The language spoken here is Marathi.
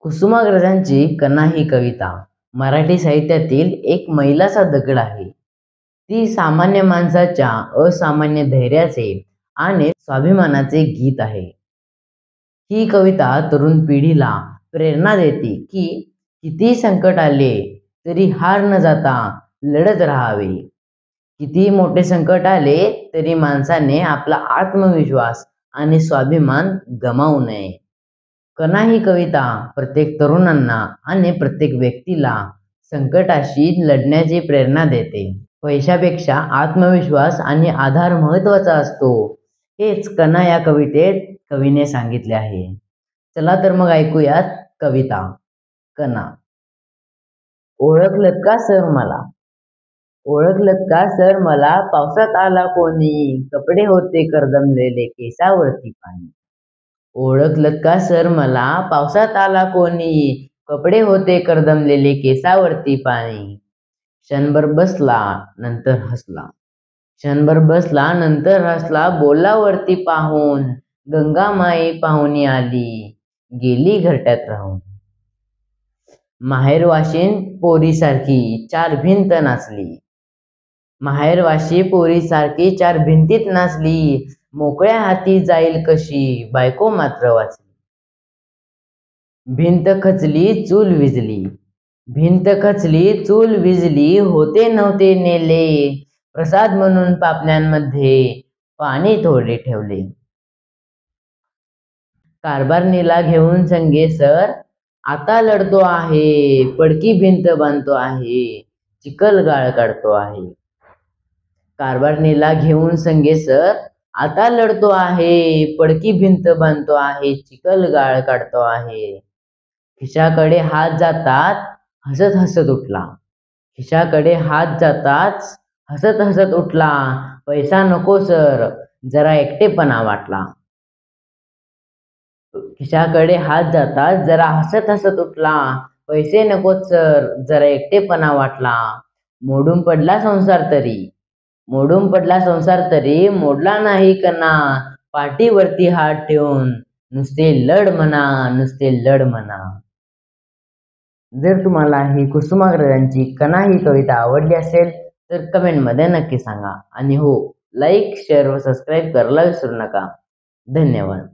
कुसुमाग्रजांची कणा ही कविता मराठी साहित्यातील एक मैलाचा दगड आहे. ती सामान्य माणसाच्या असामान्य धैर्याचे आणि स्वाभिमानाचे गीत आहे. ही कविता तरुण पिढीला प्रेरणा देते की किती संकट आले तरी हार न जाता लढत राहावे. किती मोठे संकट आले तरी माणसाने आपला आत्मविश्वास आणि स्वाभिमान गमावू नये. कणा ही कविता प्रत्येक तरुणांना आणि प्रत्येक व्यक्तीला संकटाशी लढण्याची प्रेरणा देते. पैशापेक्षा आत्मविश्वास आणि आधार महत्त्वाचा असतो, हेच कणा या कवितेत कवीने सांगितले आहे. चला तर मग ऐकूयात कविता. कणा. ओळखलत का सर मला? ओळखलत का सर मला? पावसात आला कोणी? कपडे होते करदमलेले, केसावरती पाणी. ओळखलत का सर मला? पावसात आला कोणी? कपडे होते करदमलेले, केसावरती पाणी. क्षणभर बसला नंतर हसला, क्षणभर बसला नंतर हसला, बोलला वरती पाहून, गंगामाई पाहुणी आली, गेली घरट्यात राहून. माहेरवाशीण पोरीसारखी चार भिंत नाचली, माहेरवाशी पोरीसारखी चार भिंतीत नाचली, मोकळ्या हाती जाईल कशी, बायको मात्र वाचली. भिंत खचली चूल विजली, भिंत खचली चूल विजली, होते नव्हते नेले, प्रसाद म्हणून पापण्यांमध्ये पाणी थोडे ठेवले. कारभारणीला घेऊन संगे सर आता लढतो आहे, पडकी भिंत बांधतो आहे, चिखल गाळ काढतो आहे. कारभारणीला घेऊन संगे सर आता लढतो आहे, पडकी भिंत बांधतो आहे, चिखल गाळ काढतो आहे. खिशाकडे हात जातात हसत हसत उठला, खिशाकडे हात जाताच हसत हसत उठला, पैसा नको सर जरा एकटेपणा वाटला. खिशाकडे हात जातात जरा हसत हसत उठला, पैसे नकोत सर जरा एकटेपणा वाटला. मोडून पडला संसार तरी, मोडून पडला संसार तरी, मोडला नाही कणा, पाठीवरती हात ठेवून नुसते लढ म्हणा, नुसते लढ म्हणा. जर तुम्हाला ही कुसुमाग्रजांची कणा ही कविता आवडली असेल तर कमेंटमध्ये नक्की सांगा. आणि हो, लाईक, शेअर व सबस्क्राईब करायला विसरू नका. धन्यवाद.